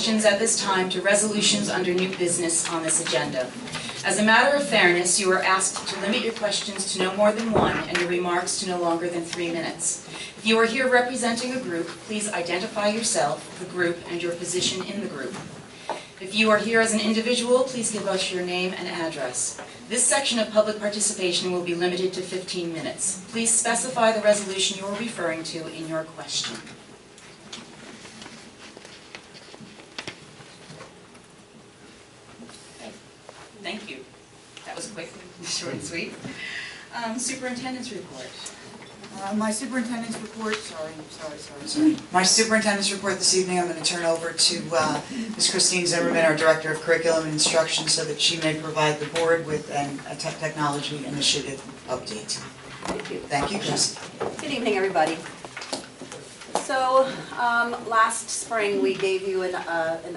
questions at this time to resolutions under new business on this agenda. As a matter of fairness, you are asked to limit your questions to no more than one and your remarks to no longer than 3 minutes. If you are here representing a group, please identify yourself, the group, and your position in the group. If you are here as an individual, please give us your name and address. This section of public participation will be limited to 15 minutes. Please specify the resolution you are referring to in your question. Okay. Thank you. That was quick, short and sweet. Superintendent's report. My superintendent's report, My superintendent's report this evening I'm going to turn over to Ms. Christine Zimmerman, our Director of Curriculum and Instruction, so that she may provide the board with a technology initiative update. Thank you. Thank you, Chris. Good evening, everybody. So last spring we gave you an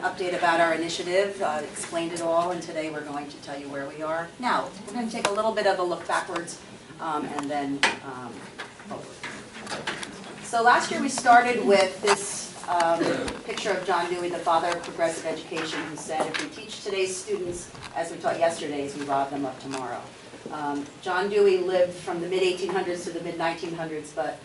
update about our initiative, explained it all, and today we're going to tell you where we are. Now, we're going to take a little bit of a look backwards and then forward. So last year we started with this picture of John Dewey, the father of progressive education, who said, if we teach today's students as we taught yesterday's, we rob them of tomorrow. John Dewey lived from the mid-1800s to the mid-1900s, but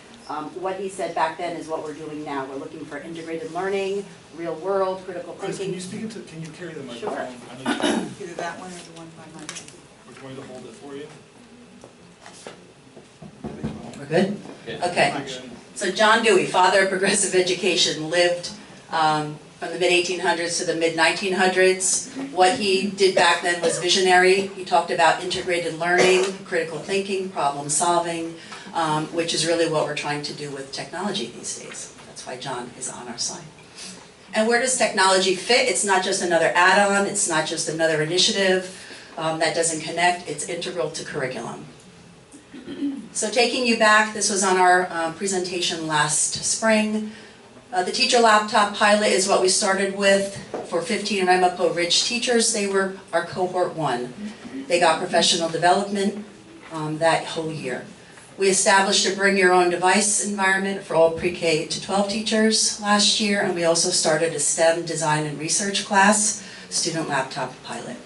what he said back then is what we're doing now. We're looking for integrated learning, real world, critical thinking. Can you speak into, can you carry the microphone? Sure. Either that one or the one by my head. Which one to hold it for you? We're good? Okay. So John Dewey, father of progressive education, lived from the mid-1800s to the mid-1900s. What he did back then was visionary. He talked about integrated learning, critical thinking, problem solving, which is really what we're trying to do with technology these days. That's why John is on our side. And where does technology fit? It's not just another add-on, it's not just another initiative that doesn't connect, it's integral to curriculum. So taking you back, this was on our presentation last spring. The teacher laptop pilot is what we started with for 15 Ramapo Ridge teachers. They were our cohort 1. They got professional development that whole year. We established a bring your own device environment for all pre-K to 12 teachers last year, and we also started a STEM design and research class, student laptop pilot.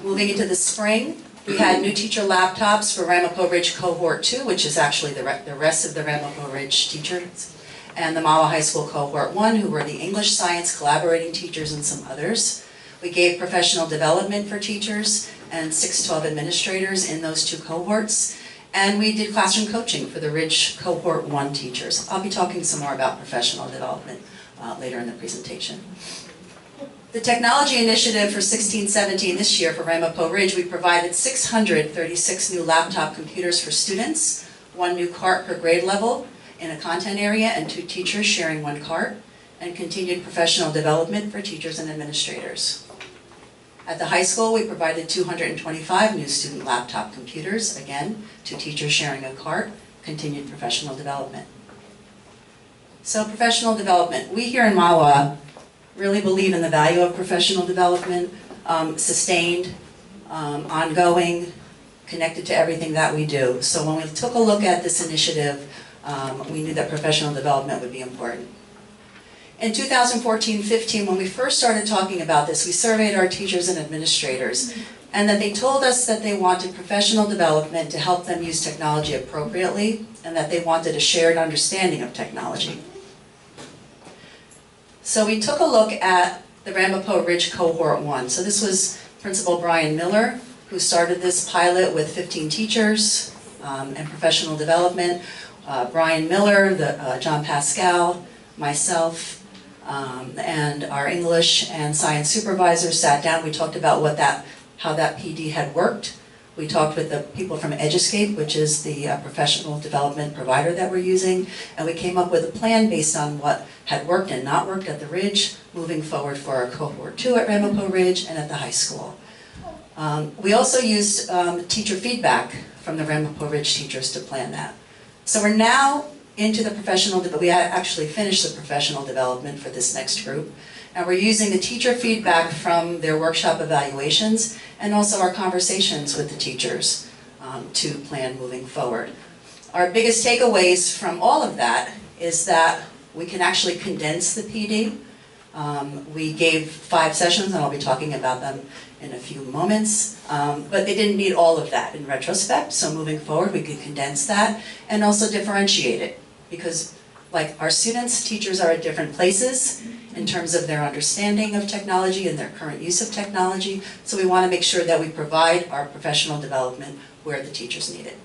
Moving into the spring, we had new teacher laptops for Ramapo Ridge Cohort 2, which is actually the rest of the Ramapo Ridge teachers, and the Mahwah High School Cohort 1, who were the English, Science, collaborating teachers, and some others. We gave professional development for teachers and 6-12 administrators in those 2 cohorts, and we did classroom coaching for the Ridge Cohort 1 teachers. I'll be talking some more about professional development later in the presentation. The technology initiative for 16-17 this year for Ramapo Ridge, we provided 636 new laptop computers for students, 1 new cart per grade level in a content area, and 2 teachers sharing 1 cart, and continued professional development for teachers and administrators. At the high school, we provided 225 new student laptop computers, again, 2 teachers sharing a cart, continued professional development. So professional development, we here in Mahwah really believe in the value of professional development, sustained, ongoing, connected to everything that we do. So when we took a look at this initiative, we knew that professional development would be important. In 2014-15, when we first started talking about this, we surveyed our teachers and administrators, and that they told us that they wanted professional development to help them use technology appropriately, and that they wanted a shared understanding of technology. So we took a look at the Ramapo Ridge Cohort 1. So this was Principal Brian Miller, who started this pilot with 15 teachers and professional development. Brian Miller, John Pascal, myself, and our English and science supervisors sat down. We talked about how that PD had worked. We talked with the people from Eduscape, which is the professional development provider that we're using, and we came up with a plan based on what had worked and not worked at the Ridge, moving forward for our Cohort 2 at Ramapo Ridge and at the high school. We also used teacher feedback from the Ramapo Ridge teachers to plan that. So we're now into the professional, we actually finished the professional development for this next group, and we're using the teacher feedback from their workshop evaluations and also our conversations with the teachers to plan moving forward. Our biggest takeaways from all of that is that we can actually condense the PD. We gave 5 sessions, and I'll be talking about them in a few moments, but they didn't need all of that in retrospect, so moving forward we could condense that and also differentiate it, because like our students, teachers are at different places in terms of their understanding of technology and their current use of technology, so we want to make sure that we provide our professional development where the teachers need it.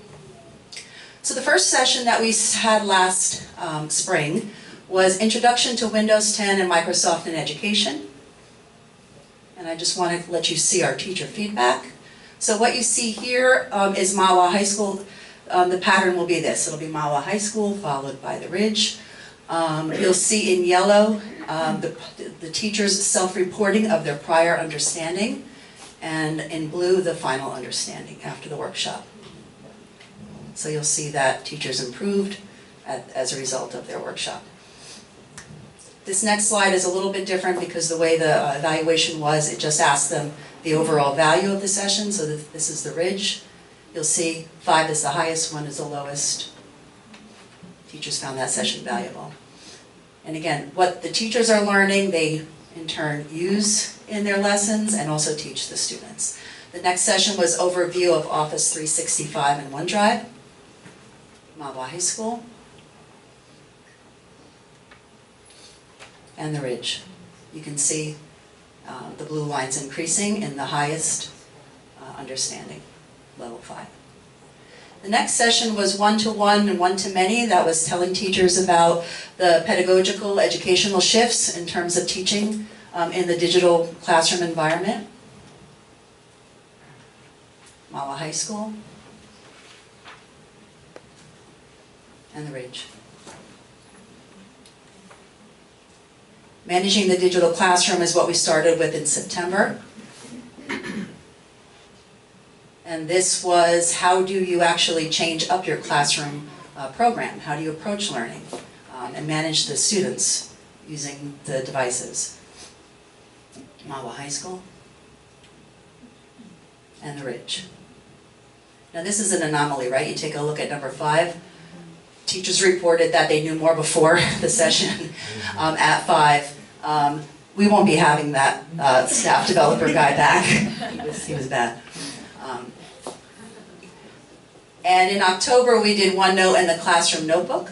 So the first session that we had last spring was Introduction to Windows 10 and Microsoft in Education. And I just want to let you see our teacher feedback. So what you see here is Mahwah High School. The pattern will be this. It'll be Mahwah High School followed by the Ridge. You'll see in yellow the teachers' self-reporting of their prior understanding, and in blue the final understanding after the workshop. So you'll see that teachers improved as a result of their workshop. This next slide is a little bit different because the way the evaluation was, it just asked them the overall value of the session, so this is the Ridge. You'll see 5 is the highest, 1 is the lowest. Teachers found that session valuable. And again, what the teachers are learning, they in turn use in their lessons and also teach the students. The next session was overview of Office 365 and OneDrive, Mahwah High School, and the Ridge. You can see the blue lines increasing in the highest understanding, level 5. The next session was one-to-one and one-to-many. That was telling teachers about the pedagogical educational shifts in terms of teaching in the digital classroom environment. Mahwah High School and the Ridge. Managing the digital classroom is what we started with in September. And this was, how do you actually change up your classroom program? How do you approach learning and manage the students using the devices? Mahwah High School and the Ridge. Now this is an anomaly, right? You take a look at number 5. Teachers reported that they knew more before the session at 5. We won't be having that staff developer guy back. He was bad. And in October we did OneNote and the Classroom Notebook,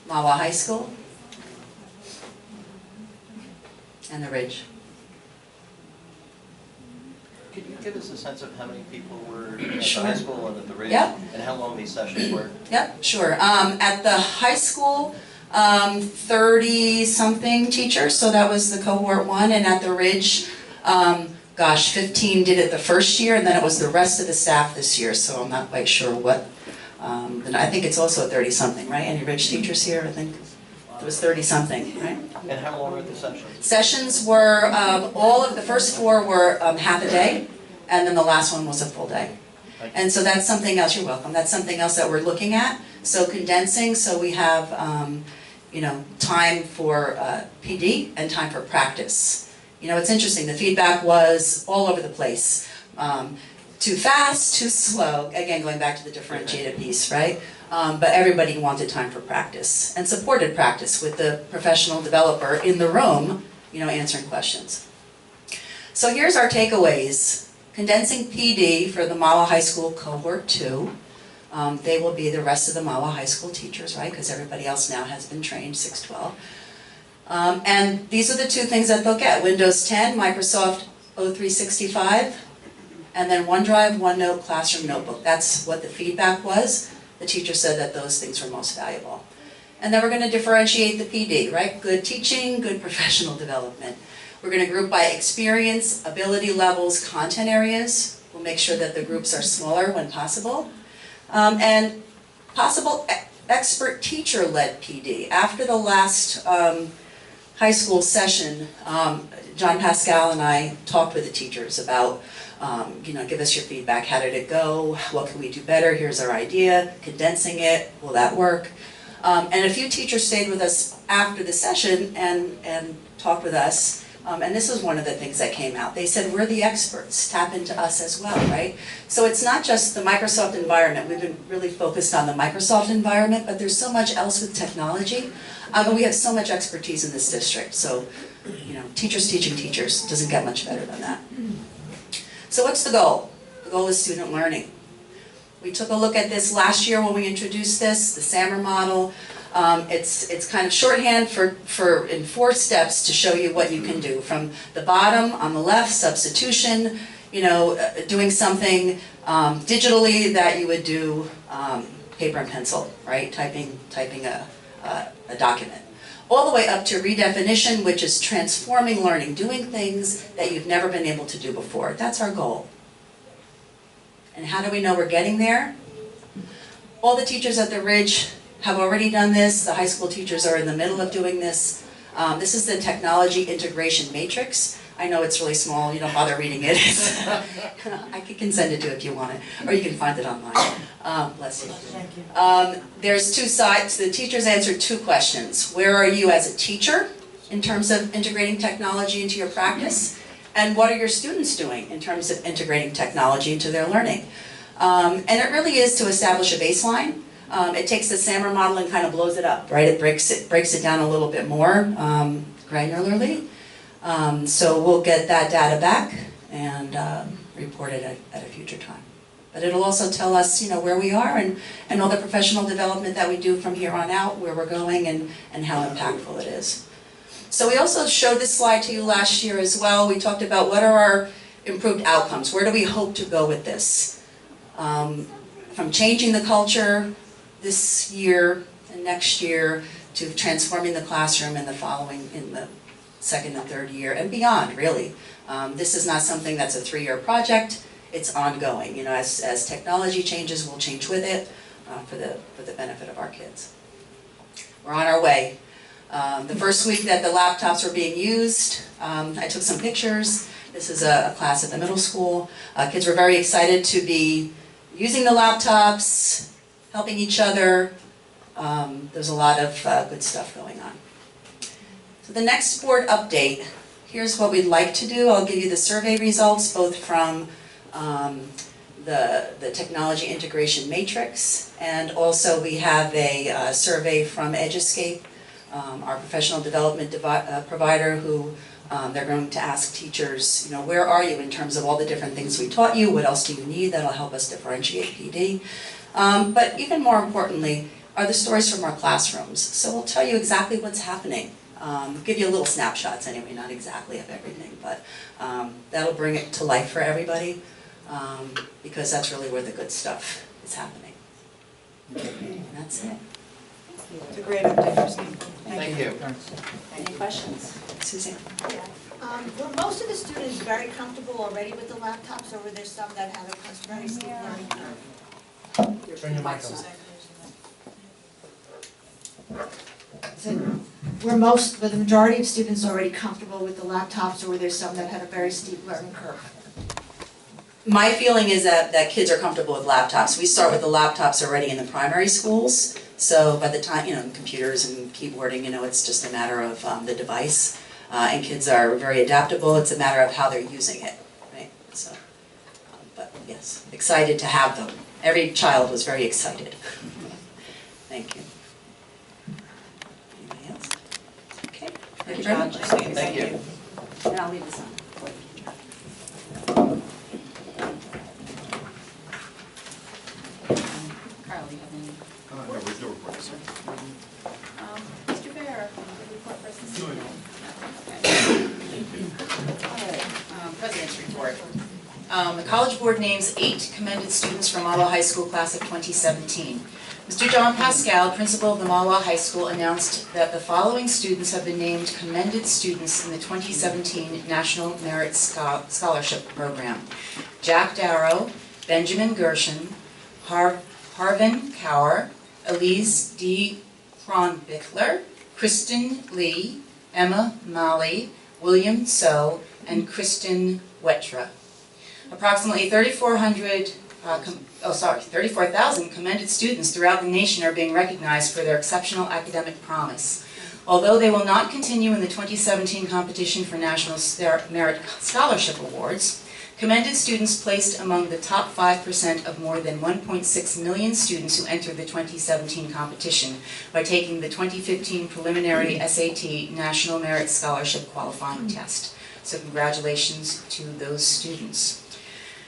Mahwah High School, and the Ridge. Could you give us a sense of how many people were at the Sure. high school and at the Ridge? Yep. And how long these sessions were? Yep, sure. At the high school, 30-something teachers, so that was the cohort 1, and at the Ridge, 15 did it the first year, and then it was the rest of the staff this year, so I'm not quite sure what. And I think it's also 30-something, right? Any Ridge teachers here? I think it was 30-something, right? And how long were the sessions? Sessions were, all of the first 4 were half a day, and then the last one was a full day. And so that's something else, you're welcome, that's something else that we're looking at. So condensing, so we have time for PD and time for practice. It's interesting, the feedback was all over the place. Too fast, too slow, again going back to the differentiated piece, right? But everybody wanted time for practice and supported practice with the professional developer in the room, answering questions. So here's our takeaways. Condensing PD for the Mahwah High School cohort 2. They will be the rest of the Mahwah High School teachers, right? Because everybody else now has been trained 612. And these are the 2 things that they'll get. Windows 10, Microsoft 365, and then OneDrive, OneNote, Classroom Notebook. That's what the feedback was. The teacher said that those things were most valuable. And then we're going to differentiate the PD, right? Good teaching, good professional development. We're going to group by experience, ability levels, content areas. We'll make sure that the groups are smaller when possible. And possible expert teacher-led PD. After the last high school session, John Pascal and I talked with the teachers about, give us your feedback. How did it go? What can we do better? Here's our idea. Condensing it. Will that work? And a few teachers stayed with us after the session and talked with us. And this was one of the things that came out. They said, we're the experts, tap into us as well, right? So it's not just the Microsoft environment. We've been really focused on the Microsoft environment, but there's so much else with technology. And we have so much expertise in this district, so, you know, teachers teaching teachers, doesn't get much better than that. So what's the goal? The goal is student learning. We took a look at this last year when we introduced this, the SAMR model. It's kind of shorthand in 4 steps to show you what you can do. From the bottom on the left, substitution, you know, doing something digitally that you would do paper and pencil, right? Typing a document. All the way up to redefinition, which is transforming learning, doing things that you've never been able to do before. That's our goal. And how do we know we're getting there? All the teachers at the Ridge have already done this. The high school teachers are in the middle of doing this. This is the technology integration matrix. I know it's really small, you don't bother reading it. I can send it to you if you want it, or you can find it online. Bless you. Thank you. There's 2 sides. The teachers answered 2 questions. Where are you as a teacher in terms of integrating technology into your practice? And what are your students doing in terms of integrating technology into their learning? And it really is to establish a baseline. It takes the SAMR model and kind of blows it up, right? It breaks it down a little bit more granularly. So we'll get that data back and report it at a future time. But it'll also tell us, you know, where we are and all the professional development that we do from here on out, where we're going and how impactful it is. So we also showed this slide to you last year as well. We talked about what are our improved outcomes. Where do we hope to go with this? From changing the culture this year and next year to transforming the classroom in the 2nd and 3rd year and beyond, really. This is not something that's a 3-year project. It's ongoing. You know, as technology changes, we'll change with it for the benefit of our kids. We're on our way. The first week that the laptops were being used, I took some pictures. This is a class at the middle school. Kids were very excited to be using the laptops, helping each other. There's a lot of good stuff going on. So the next board update, here's what we'd like to do. I'll give you the survey results, both from the technology integration matrix, and also we have a survey from EduScape, our professional development provider, who they're going to ask teachers, you know, where are you in terms of all the different things we taught you? What else do you need that'll help us differentiate PD? But even more importantly, are the stories from our classrooms. So we'll tell you exactly what's happening. Give you a little snapshots anyway, not exactly of everything, but that'll bring it to life for everybody, because that's really where the good stuff is happening. And that's it. It's a great update, Christine. Thank you. Any questions? Suzanne? Yeah. Were most of the students very comfortable already with the laptops, or were there some that had a very steep learning curve? Turn your mic on. Were the majority of students already comfortable with the laptops, or were there some that had a very steep learning curve? My feeling is that kids are comfortable with laptops. We start with the laptops already in the primary schools, so by the time, you know, computers and keyboarding, you know, it's just a matter of the device. And kids are very adaptable. It's a matter of how they're using it, right? So, but yes, excited to have them. Every child was very excited. Thank you. Anybody else? Okay. Thank you very much. Thank you. And I'll leave this on. Carl, you have any? No, there's no report, sir. Mr. Bear, the report for us this No, evening. no. All right, President's report. The College Board names 8 commended students from Mahwah High School class of 2017. Mr. John Pascal, principal of the Mahwah High School, announced that the following students have been named commended students in the 2017 National Merit Scholarship Program: Jack Darrow, Benjamin Gershon, Harvin Cower, Elise D. Kronbichler, Kristen Lee, Emma Malley, William So, and Kristen Wetra. Approximately 34,000 commended students throughout the nation are being recognized for their exceptional academic promise. Although they will not continue in the 2017 competition for National Merit Scholarship Awards, commended students placed among the top 5% of more than 1.6 million students who entered the 2017 competition by taking the 2015 preliminary SAT National Merit Scholarship Qualifying Test. So congratulations to those students.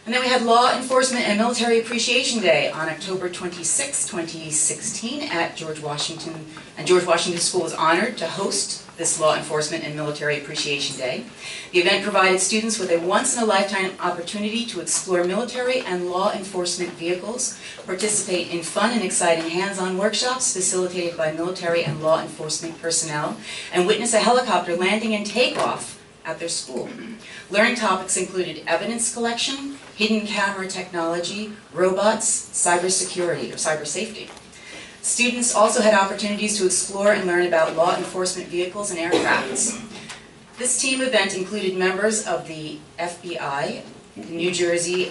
And then we had Law Enforcement and Military Appreciation Day on October 26, 2016 at George Washington. And George Washington School was honored to host this Law Enforcement and Military Appreciation Day. The event provided students with a once-in-a-lifetime opportunity to explore military and law enforcement vehicles, participate in fun and exciting hands-on workshops facilitated by military and law enforcement personnel, and witness a helicopter landing and takeoff at their school. Learning topics included evidence collection, hidden camera technology, robots, cybersecurity or cyber safety. Students also had opportunities to explore and learn about law enforcement vehicles and aircrafts. This team event included members of the FBI, the New Jersey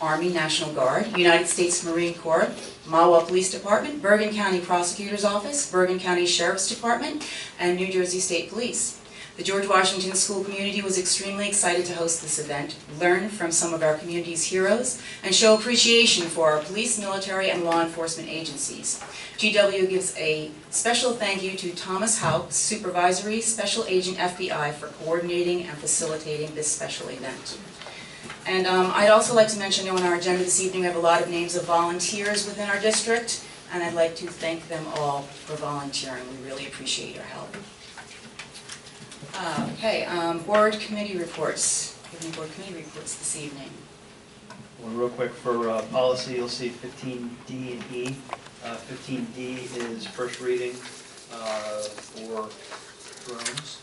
Army National Guard, United States Marine Corps, Mahwah Police Department, Bergen County Prosecutor's Office, Bergen County Sheriff's Department, and New Jersey State Police. The George Washington School community was extremely excited to host this event, learn from some of our community's heroes, and show appreciation for our police, military, and law enforcement agencies. GW gives a special thank you to Thomas Houck, Supervisory Special Agent FBI, for coordinating and facilitating this special event. And I'd also like to mention, on our agenda this evening, we have a lot of names of volunteers within our district, and I'd like to thank them all for volunteering. We really appreciate your help. Okay, board committee reports. Give me board committee reports this evening. Well, real quick for policy, you'll see 15D and E. 15D is first reading for drones.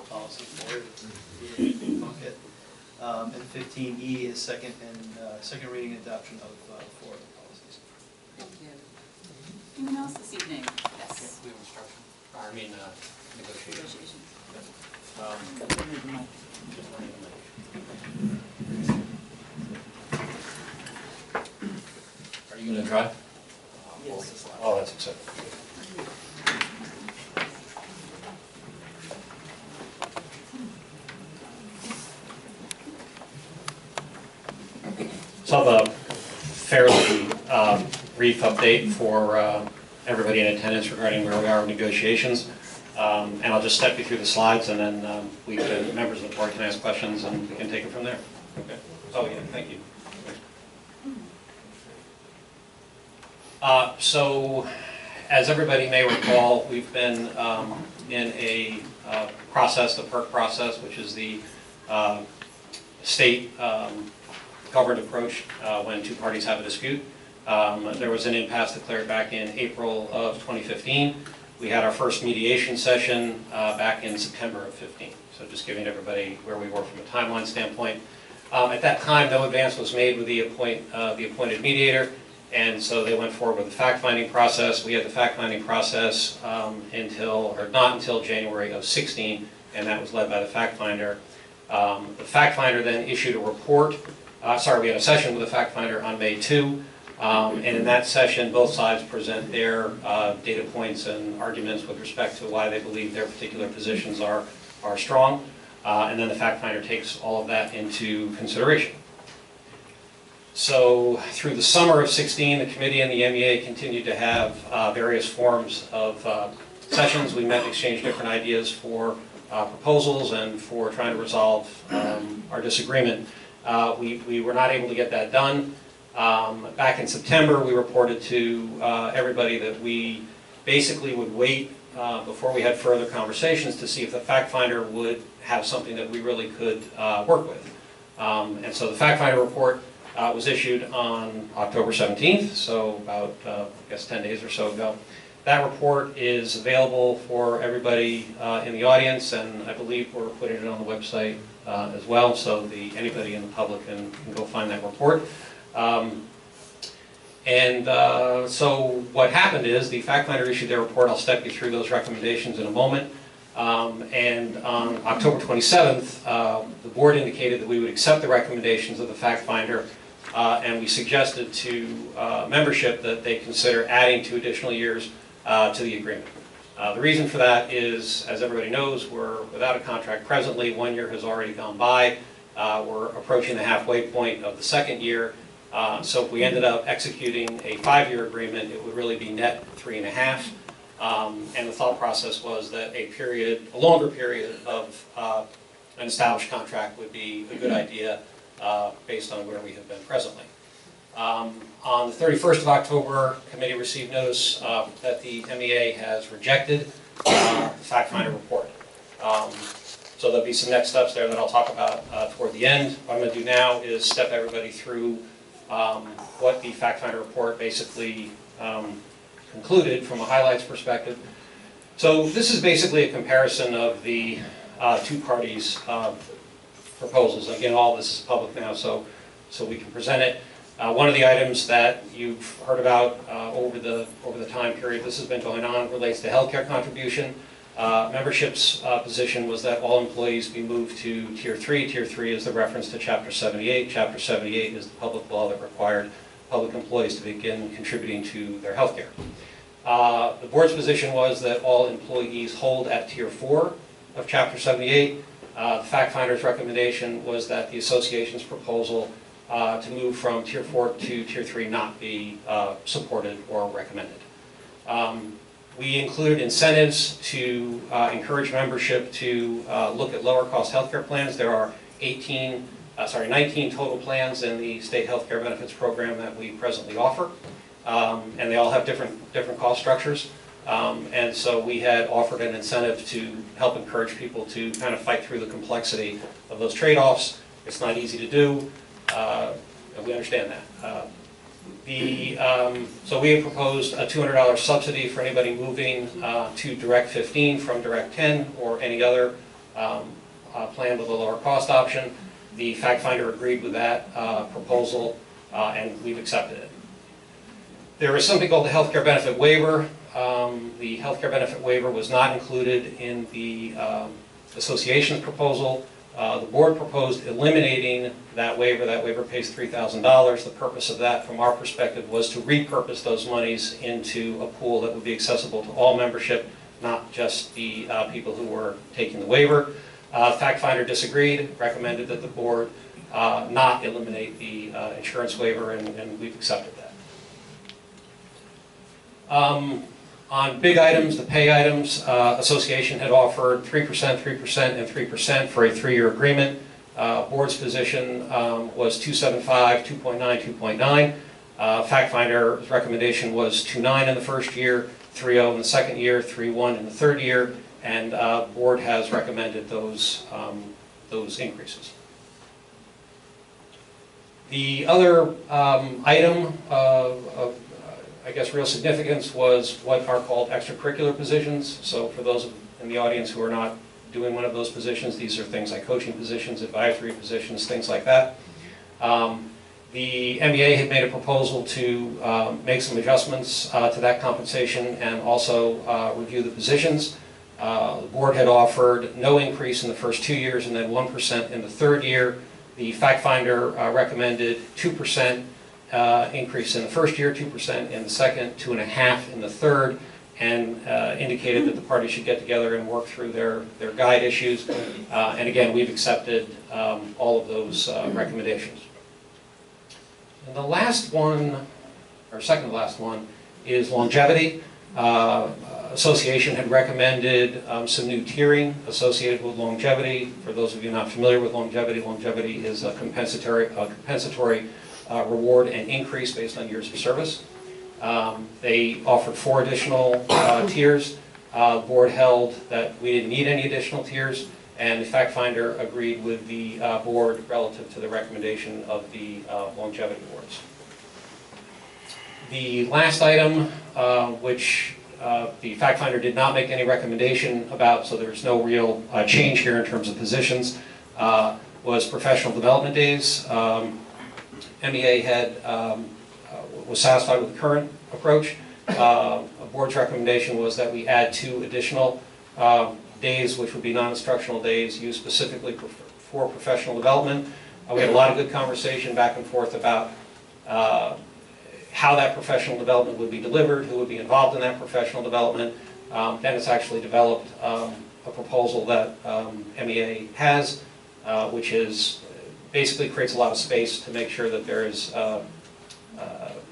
Policy for it. Bucket. And 15E is second reading adoption of four policies. Thank you. Anyone else this evening? Yes. We have instruction, negotiation. Are you going to drive? Yes. Oh, that's exciting. So I have a fairly brief update for everybody in attendance regarding where we are in negotiations. And I'll just step you through the slides, and then members of the board can ask questions, and we can take it from there. Okay. Oh, yeah, thank you. So, as everybody may recall, we've been in a process, the PERC process, which is the state governed approach when two parties have a dispute. There was an impasse declared back in April of 2015. We had our first mediation session back in September of 15. So just giving everybody where we were from a timeline standpoint. At that time, no advance was made with the appointed mediator, and so they went forward with the fact-finding process. We had the fact-finding process not until January of 16, and that was led by the fact-finder. The fact-finder then issued a report. We had a session with the fact-finder on May 2. And in that session, both sides present their data points and arguments with respect to why they believe their particular positions are strong. And then the fact finder takes all of that into consideration. So through the summer of 16, the committee and the MEA continued to have various forms of sessions. We met and exchanged different ideas for proposals and for trying to resolve our disagreement. We were not able to get that done. Back in September, we reported to everybody that we basically would wait before we had further conversations to see if the fact finder would have something that we really could work with. And so the fact finder report was issued on October 17th, so about, I guess, 10 days or so ago. That report is available for everybody in the audience, and I believe we're putting it on the website as well, so anybody in the public can go find that report. So what happened is the fact finder issued their report. I'll step you through those recommendations in a moment. And on October 27th, the board indicated that we would accept the recommendations of the fact finder, and we suggested to membership that they consider adding 2 additional years to the agreement. The reason for that is, as everybody knows, we're without a contract presently. 1 year has already gone by, We're approaching the halfway point of the second year. So if we ended up executing a 5-year agreement, it would really be net 3.5. And the thought process was that a longer period of an established contract would be a good idea based on where we have been presently. On the 31st of October, committee received notice that the MEA has rejected the fact finder report. So there'll be some next steps there that I'll talk about toward the end. What I'm going to do now is step everybody through what the fact finder report basically concluded from a highlights perspective. So this is basically a comparison of the two parties' proposals. Again, all this is public now, so we can present it. One of the items that you've heard about over the time period this has been going on relates to healthcare contribution. Membership's position was that all employees be moved to Tier 3. Tier 3 is the reference to Chapter 78. Chapter 78 is the public law that required public employees to begin contributing to their healthcare. The board's position was that all employees hold at Tier 4 of Chapter 78. The fact finder's recommendation was that the association's proposal to move from Tier 4 to Tier 3 not be supported or recommended. We included incentives to encourage membership to look at lower cost healthcare plans. There are 19 total plans in the state healthcare benefits program that we presently offer. And they all have different cost structures. And so we had offered an incentive to help encourage people to kind of fight through the complexity of those trade-offs. It's not easy to do, and we understand that. So we have proposed a $200 subsidy for anybody moving to Direct 15 from Direct 10 or any other plan with a lower cost option. The fact finder agreed with that proposal, and we've accepted it. There is something called the healthcare benefit waiver. The healthcare benefit waiver was not included in the association's proposal. The board proposed eliminating that waiver. That waiver pays $3,000. The purpose of that, from our perspective, was to repurpose those monies into a pool that would be accessible to all membership, not just the people who were taking the waiver. Fact finder disagreed, recommended that the board not eliminate the insurance waiver, and we've accepted that. On big items, the pay items, association had offered 3%, 3%, and 3% for a 3-year agreement. Board's position was 2.75, 2.9, 2.9. Fact finder's recommendation was 2.9 in the first year, 3.0 in the second year, 3.1 in the third year, and board has recommended those increases. The other item of I guess real significance was what are called extracurricular positions. So for those in the audience who are not doing one of those positions, these are things like coaching positions, advisory positions, things like that. The MEA had made a proposal to make some adjustments to that compensation and also review the positions. The board had offered no increase in the first 2 years and then 1% in the third year. The fact finder recommended 2% increase in the first year, 2% in the second, 2.5% in the third, and indicated that the parties should get together and work through their guide issues. And again, we've accepted all of those recommendations. And the last one, or second to last one, is longevity. Association had recommended some new tiering associated with longevity. For those of you not familiar with longevity, longevity is a compensatory reward and increase based on years of service. They offered 4 additional tiers. The board held that we didn't need any additional tiers, and the fact finder agreed with the board relative to the recommendation of the longevity awards. The last item, which the fact finder did not make any recommendation about, so there's no real change here in terms of positions, was professional development days. MEA was satisfied with the current approach. A board's recommendation was that we add 2 additional days, which would be non-instructional days used specifically for professional development. We had a lot of good conversation back and forth about how that professional development would be delivered, who would be involved in that professional development. Dennis actually developed a proposal that MEA has, which is basically creates a lot of space to make sure that there is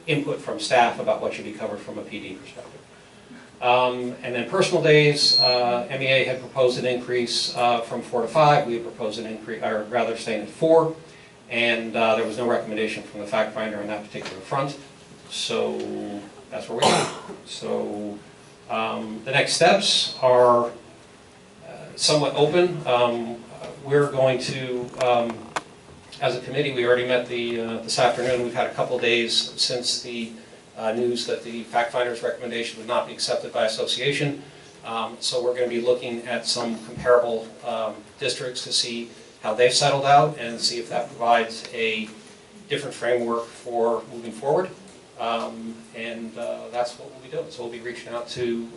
input from staff about what should be covered from a PD perspective. And then personal days, MEA had proposed an increase from 4 to 5. We had proposed an increase, or rather staying at 4. And there was no recommendation from the fact finder on that particular front. So that's where we are. So the next steps are somewhat open. We're going to, as a committee, we already met this afternoon. We've had a couple days since the news that the fact finder's recommendation would not be accepted by association. So we're going to be looking at some comparable districts to see how they've settled out and see if that provides a different framework for moving forward. And that's what we'll be doing. So we'll be reaching out to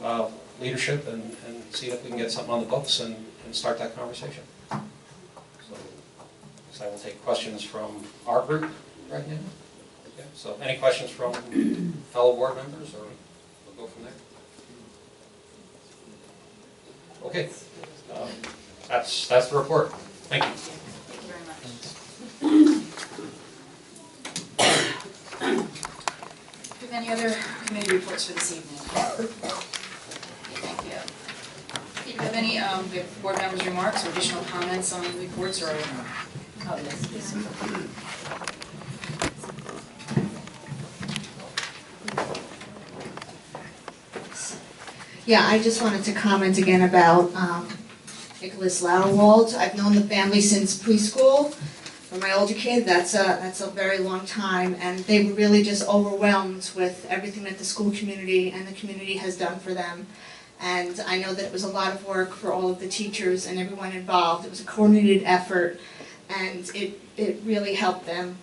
leadership and see if we can get something on the books and start that conversation. So I will take questions from our group right now. Okay. So any questions from fellow board members, or we'll go from there? Okay. That's the report. Thank you. Thank you very much. Do you have any other committee reports for this evening? Thank you. Do you have any we have board members' remarks or additional comments on the reports, or? Oh, yes, please. Yeah, I just wanted to comment again about Nicholas Lauerwald. I've known the family since preschool. For my older kid, that's a very long time, and they were really just overwhelmed with everything that the school community and the community has done for them. And I know that it was a lot of work for all of the teachers and everyone involved. It was a coordinated effort, and it really helped them.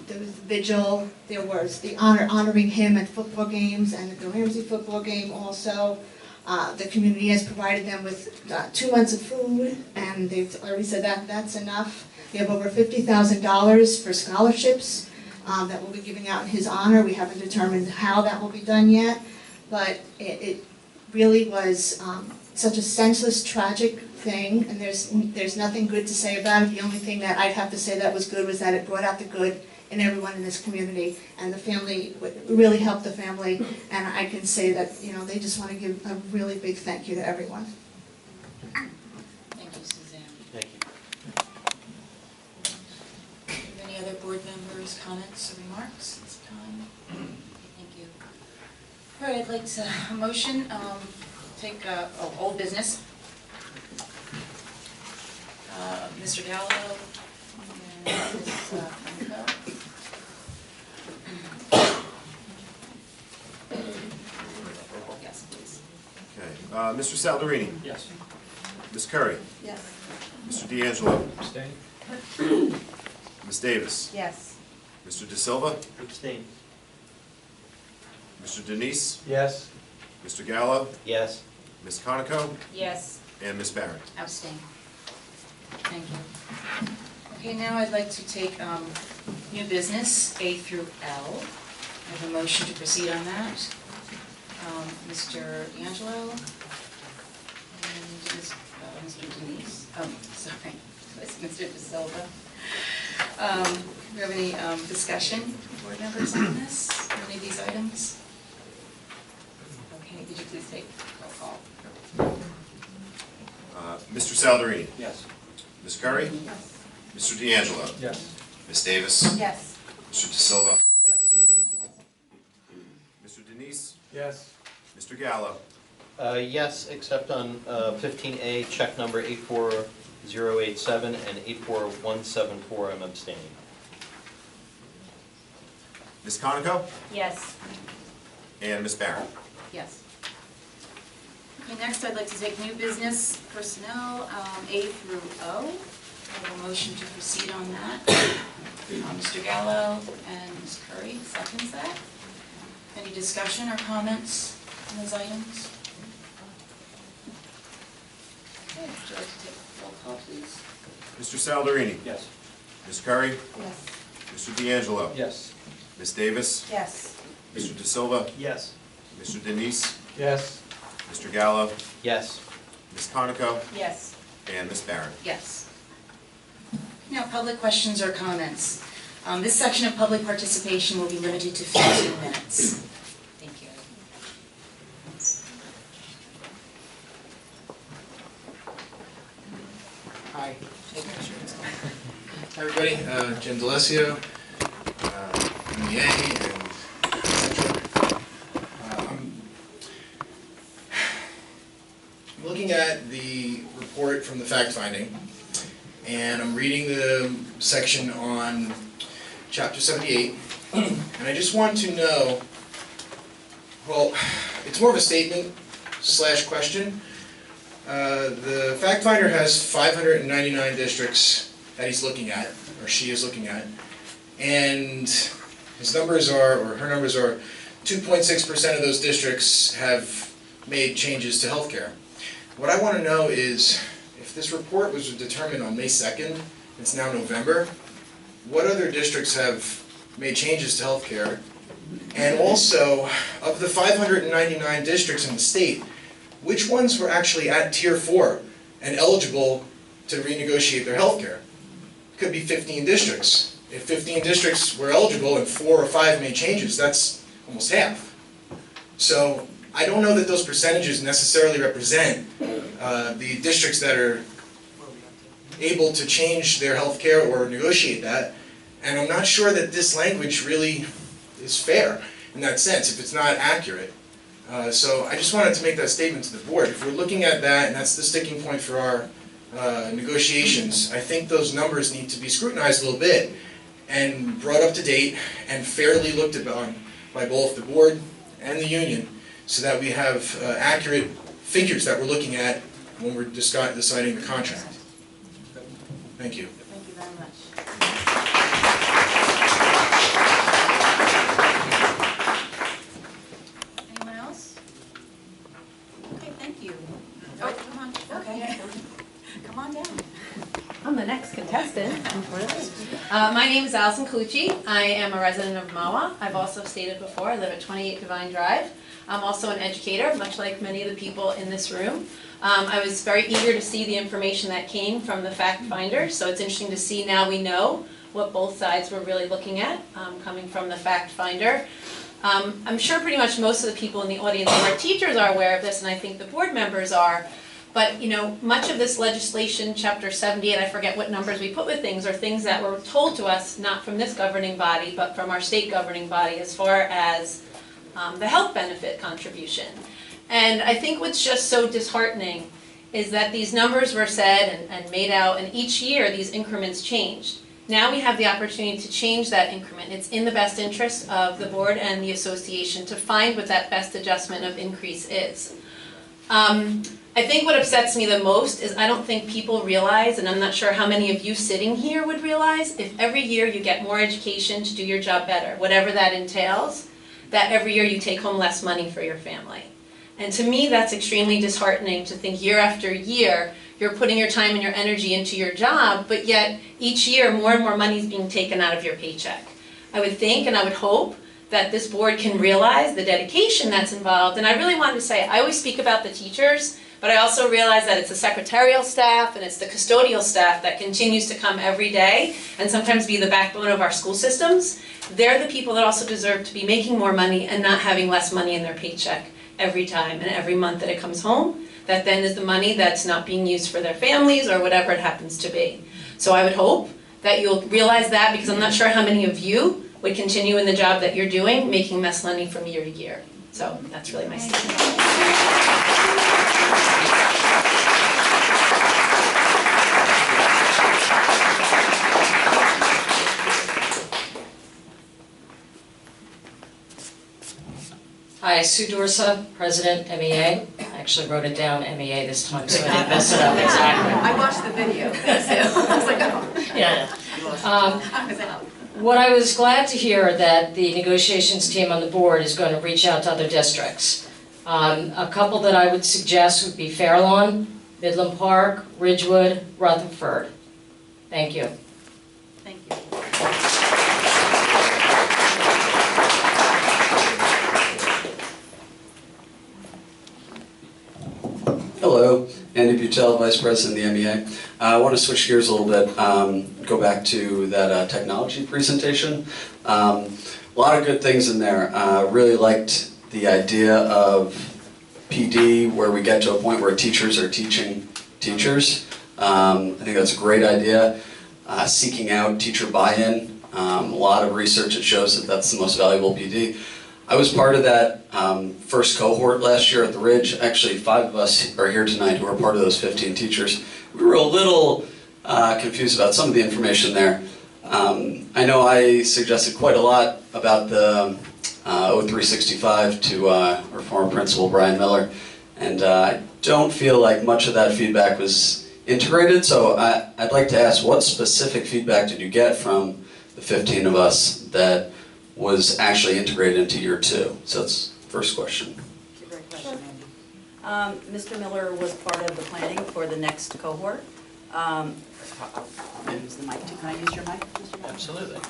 There was the vigil, there was the honoring him at football games and at the Ramsey football game also. The community has provided them with 2 months of food, and they've already said that that's enough. We have over $50,000 for scholarships that we'll be giving out in his honor. We haven't determined how that will be done yet, but it really was such a senseless, tragic thing, and there's nothing good to say about it. The only thing that I'd have to say that was good was that it brought out the good in everyone in this community, and the family really helped the family, and I can say that, you know, they just want to give a really big thank you to everyone. Thank you, Suzanne. Thank you. Do you have any other board members' comments or remarks at this time? Thank you. All right, I'd like to motion, take old business. Mr. Gallo and Ms. Franco. Yes, please. Okay, Mr. Saldarini, Yes. Ms. Curry, Yes. Mr. D'Angelo, Abstain? Ms. Davis, Yes. Mr. De Silva, Abstain. Mr. Denise, Yes. Mr. Gallo, Yes. Ms. Conoco, Yes. and Ms. Barron. Abstain. Thank you. Okay, now I'd like to take new business, A through L. I have a motion to proceed on that. Mr. D'Angelo and Mr. Denise, sorry, it's Mr. De Silva. Do we have any discussion, board members, on this, on any of these items? Okay, could you please take roll call? Mr. Saldarini, Yes. Ms. Curry, Mr. D'Angelo, Yes. Ms. Davis, Yes. Mr. De Silva, Yes. Mr. Denise, Yes. Mr. Gallo, Yes, except on 15A, check number 84087 and 84174, I'm abstaining. Ms. Conoco, Yes. and Ms. Barron. Yes. Okay, next I'd like to take new business personnel, A through O. I have a motion to proceed on that. Mr. Gallo and Ms. Curry seconds that. Any discussion or comments on those items? Okay, would you like to take roll call, please? Mr. Saldarini, Yes. Ms. Curry, Yes. Mr. D'Angelo, Yes. Ms. Davis, Yes. Mr. De Silva, Yes. Mr. Denise, Yes. Mr. Gallo, Yes. Ms. Conoco, Yes. and Ms. Barron. Yes. Now, public questions or comments. This section of public participation will be limited to 15 minutes. Thank you. Hi. Hi, everybody. Jim D'Alessio, MEA, and I'm looking at the report from the fact-finding, and I'm reading the section on Chapter 78, and I just want to know, well, it's more of a statement / question. The fact finder has 599 districts that he's looking at, or she is looking at, and his numbers are, or her numbers are, 2.6% of those districts have made changes to healthcare. What I want to know is, if this report was determined on May 2nd, it's now November, what other districts have made changes to healthcare? And also, of the 599 districts in the state, which ones were actually at Tier 4 and eligible to renegotiate their healthcare? It could be 15 districts. If 15 districts were eligible and 4 or 5 made changes, that's almost half. So I don't know that those percentages necessarily represent the districts that are able to change their healthcare or negotiate that, and I'm not sure that this language really is fair in that sense, if it's not accurate. So I just wanted to make that statement to the board. If we're looking at that, and that's the sticking point for our negotiations, I think those numbers need to be scrutinized a little bit and brought up to date and fairly looked upon by both the board and the union, so that we have accurate figures that we're looking at when we're deciding the contract. Thank you. Thank you very much. Anyone else? Okay, thank you. Oh, come on. Okay. Come on down. I'm the next contestant. My name is Allison Cucci. I am a resident of Mahwah. I've also stated before, I live at 28 Divine Drive. I'm also an educator, much like many of the people in this room. I was very eager to see the information that came from the fact finder, so it's interesting to see now we know what both sides were really looking at, coming from the fact finder. I'm sure pretty much most of the people in the audience and our teachers are aware of this, and I think the board members are. But you know, much of this legislation, Chapter 78, I forget what numbers we put with things, are things that were told to us, not from this governing body, but from our state governing body, as far as the health benefit contribution. And I think what's just so disheartening is that these numbers were said and made out, and each year these increments changed. Now we have the opportunity to change that increment. It's in the best interest of the board and the association to find what that best adjustment of increase is. I think what upsets me the most is I don't think people realize, and I'm not sure how many of you sitting here would realize, if every year you get more education to do your job better, whatever that entails, that every year you take home less money for your family. And to me, that's extremely disheartening to think year after year, you're putting your time and your energy into your job, but yet each year more and more money is being taken out of your paycheck. I would think and I would hope that this board can realize the dedication that's involved. And I really wanted to say, I always speak about the teachers, but I also realize that it's the secretarial staff and it's the custodial staff that continues to come every day and sometimes be the backbone of our school systems. They're the people that also deserve to be making more money and not having less money in their paycheck every time and every month that it comes home. That then is the money that's not being used for their families or whatever it happens to be. So I would hope that you'll realize that, because I'm not sure how many of you would continue in the job that you're doing, making less money from year to year. So that's really my statement. Hi, Sue Dorsa, President, MEA. I actually wrote it down, MEA this time, so I didn't mess it up exactly. I watched the video, so I was like, oh. Yeah. I was out. What I was glad to hear that the negotiations team on the board is going to reach out to other districts. A couple that I would suggest would be Fairlawn, Midland Park, Ridgewood, Rutherford. Thank you. Thank you. Hello, Andy Butel, Vice President of the MEA. I want to switch gears a little bit, go back to that technology presentation. A lot of good things in there. Really liked the idea of PD, where we get to a point where teachers are teaching teachers. I think that's a great idea. Seeking out teacher buy-in. A lot of research that shows that that's the most valuable PD. I was part of that first cohort last year at the Ridge. Actually, 5 of us are here tonight who are part of those 15 teachers. We were a little confused about some of the information there. I know I suggested quite a lot about the 0365 to our former principal, Brian Miller, and I don't feel like much of that feedback was integrated, so I'd like to ask, what specific feedback did you get from the 15 of us that was actually integrated into year 2? So that's the first question. Great question, Andy. Mr. Miller was part of the planning for the next cohort. Use the mic too. Can I use your mic, Mr. Miller? Absolutely.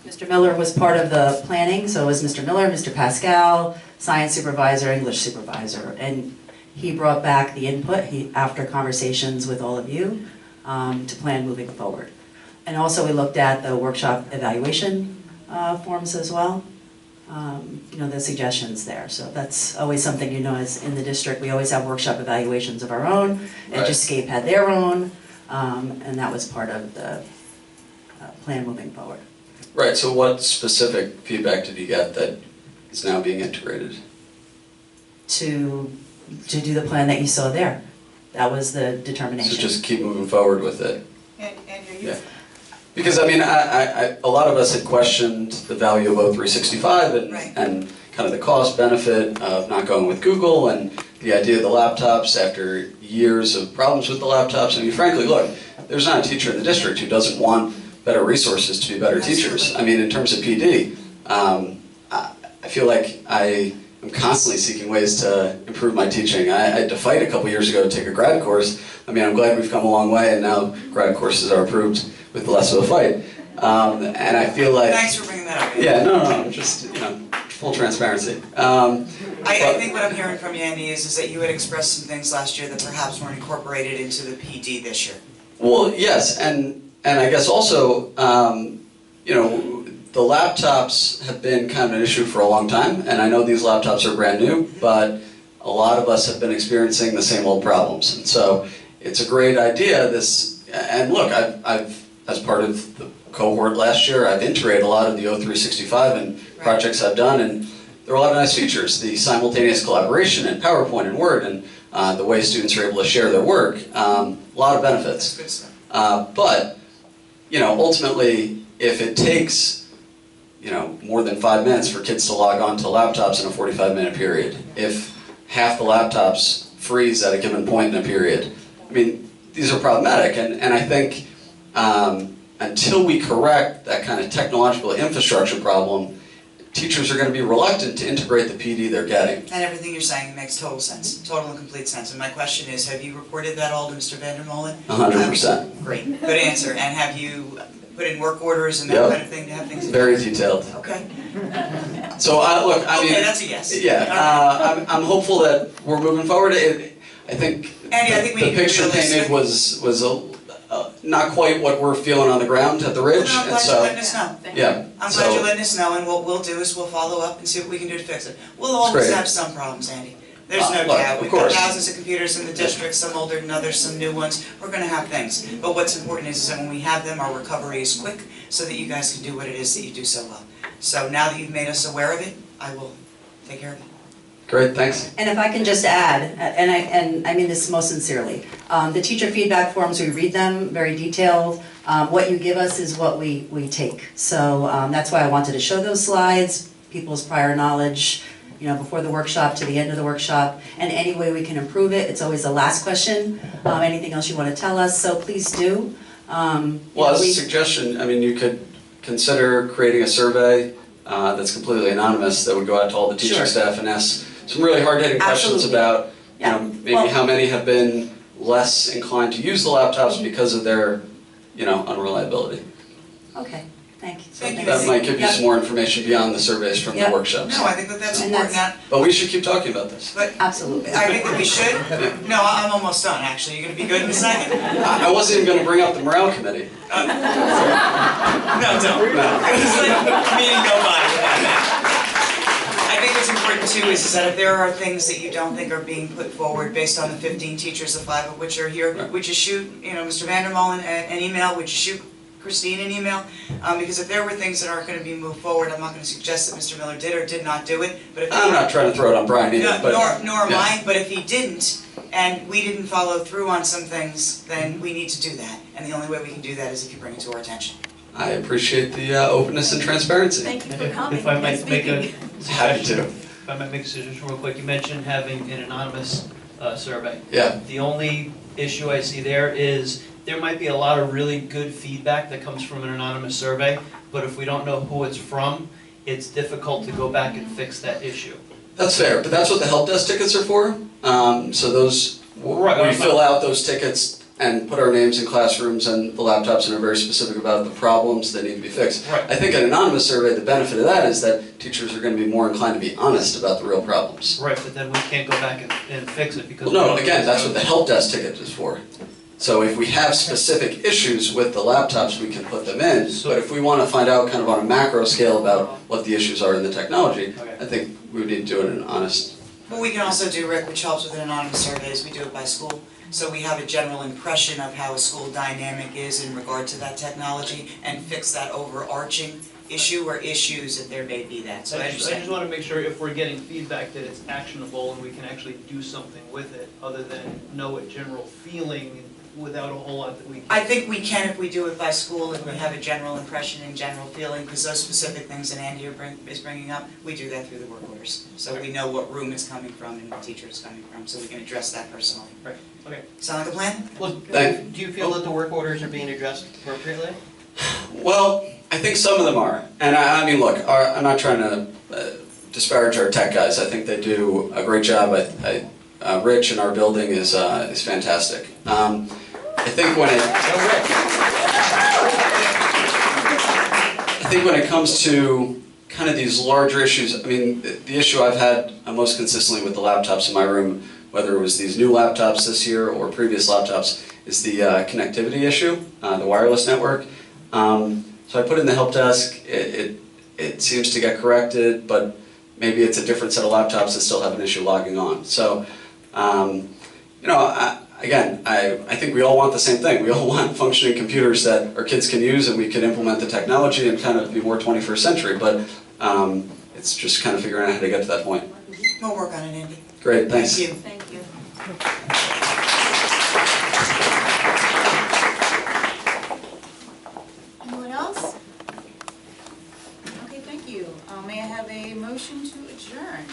Mr. Miller was part of the planning, so was Mr. Miller, Mr. Pascal, science supervisor, English supervisor, and he brought back the input after conversations with all of you to plan moving forward. And also we looked at the workshop evaluation forms as well, the suggestions there. So that's always something, as in the district, we always have workshop evaluations of our own. Right. Eduscape had their own, and that was part of the plan moving forward. Right, so what specific feedback did you get that is now being integrated? To do the plan that you saw there. That was the determination. So just keep moving forward with it. And are you? Yeah. Because I mean, a lot of us had questioned the value of 0365 and, Right. and kind of the cost benefit of not going with Google and the idea of the laptops after years of problems with the laptops. I mean, frankly, look, there's not a teacher in the district who doesn't want better resources to be better teachers. I mean, in terms of PD, I feel like I am constantly seeking ways to improve my teaching. I had to fight a couple years ago to take a grad course. I mean, I'm glad we've come a long way, and now grad courses are approved with less of a fight. And I feel like... Thanks for bringing that up. Andy. Yeah, no, just, full transparency. I think what I'm hearing from you, Andy, is that you had expressed some things last year that perhaps weren't incorporated into the PD this year. Well, yes, and I guess also, the laptops have been kind of an issue for a long time, and I know these laptops are brand new, but a lot of us have been experiencing the same old problems. And so it's a great idea, and look, I've as part of the cohort last year, I've integrated a lot of the 0365 and projects I've done, and there are a lot of nice features. The simultaneous collaboration in PowerPoint and Word, and the way students are able to share their work, a lot of benefits. That's good stuff. But, ultimately, if it takes, more than 5 minutes for kids to log on to laptops in a 45-minute period, if half the laptops freeze at a given point in a period, I mean, these are problematic, and I think until we correct that kind of technological infrastructure problem, teachers are going to be reluctant to integrate the PD they're getting. And everything you're saying makes total sense, total and complete sense. And my question is, have you reported that all to Mr. Vandermolen? 100%. Great, good answer. And have you put in work orders and that Yep. kind of thing to have things? Very detailed. Okay. So, look, I mean... Okay, that's a yes. Yeah, I'm hopeful that we're moving forward. I think Andy, I think we the need to be picture realistic. painted was not quite what we're feeling on the ground at the Ridge, Well, no, I'm and glad you're so, letting us know. yeah. I'm so- glad you're letting us know, and what we'll do is we'll follow up and see what we can do to fix it. We'll always great. have some problems, Andy. There's no Look, doubt. of We've got course. thousands of computers in the district, some older than others, some new ones. We're gonna have things. But what's important is that when we have them, our recovery is quick, so that you guys can do what it is that you do so well. So now that you've made us aware of it, I will take care of it. Great, thanks. And if I can just add, and I mean this most sincerely, the teacher feedback forms, we read them, very detailed. What you give us is what we take. So that's why I wanted to show those slides, people's prior knowledge, before the workshop to the end of the workshop, and any way we can improve it. It's always the last question. Anything else you want to tell us, so please do. Well, as a suggestion, I mean, you could consider creating a survey that's completely anonymous that would go out to all the teaching Sure. staff and ask some really hard-hitting questions Absolutely. about, Yeah. maybe Well- how many have been less inclined to use the laptops because of their, unreliability. Okay. Thank you. Thank you. That might give you Yep. some more information beyond the surveys from the Yep. workshops. No, I think that that's And important, that's- that, But we should keep talking about this. but Absolutely. I think that we should. No, I'm almost done, actually. You're gonna be good in a second? I wasn't even gonna bring up the morale committee. No, don't. No. It's like meeting nobody. I think what's important too is that if there are things that you don't think are being put forward based on the 15 teachers, the 5 of which are here, would you shoot, Mr. Vandermolen an email, would you shoot Christine an email? Because if there were things that aren't gonna be moved forward, I'm not gonna suggest that Mr. Miller did or did not do it, but if. I'm not trying to throw it on Brian either, but. Nor am yeah. I, but if he didn't, and we didn't follow through on some things, then we need to do that. And the only way we can do that is if you bring it to our attention. I appreciate the openness and transparency. Thank you for coming If I and might make a speaking. Happy to. If I might make a suggestion real quick, you mentioned having an anonymous survey. Yeah. The only issue I see there is there might be a lot of really good feedback that comes from an anonymous survey, but if we don't know who it's from, it's difficult to go back and fix that issue. That's fair, but that's what the help desk tickets are for. So those, Right, we right. fill out those tickets and put our names in classrooms and the laptops and are very specific about the problems that need to be fixed. Right. I think an anonymous survey, the benefit of that is that teachers are going to be more inclined to be honest about the real problems. Right, but then we can't go back and fix it because. Well, we no, don't again, know that's what the help desk ticket is for. So if we have specific issues with the laptops, we can put them in. But if we want to find out kind of on a macro scale about what the issues are in the technology, Okay. I think we would need to do it in an honest. What we can also do, Rick, which helps with an anonymous survey, is we do it by school. So we have a general impression of how a school dynamic is in regard to that technology and fix that overarching issue or issues if there may be that. So I I just understand. want to make sure if we're getting feedback that it's actionable and we can actually do something with it, other than know a general feeling without a whole lot that we can. I think we can if we do it by school and we have a general impression and general feeling, because those specific things that Andy is bringing up, we do that through the work orders. So we know what room it's coming from and what teacher it's coming from, so we can address that personally. Right, okay. Sound like a plan? Well, Thank- do you feel that the work orders are being addressed appropriately? Well, I think some of them are. And I mean, look, I'm not trying to disparage our tech guys. I think they do a great job. Rich in our building is fantastic. I think when it comes to kind of these larger issues, I mean, the issue I've had most consistently with the laptops in my room, whether it was these new laptops this year or previous laptops, is the connectivity issue, the wireless network. So I put in the help desk, it seems to get corrected, but maybe it's a different set of laptops that still have an issue logging on. So, again, I think we all want the same thing. We all want functioning computers that our kids can use and we can implement the technology and kind of be more 21st century, but it's just kind of figuring out how to get to that point. We'll work on it, Andy. Great, thanks. Thank you. Thank you. Anyone else? Okay, thank you. May I have a motion to adjourn?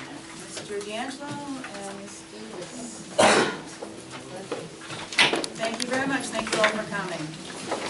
Mr. D'Angelo and Ms. Davis. Thank you very much. Thank you all for coming.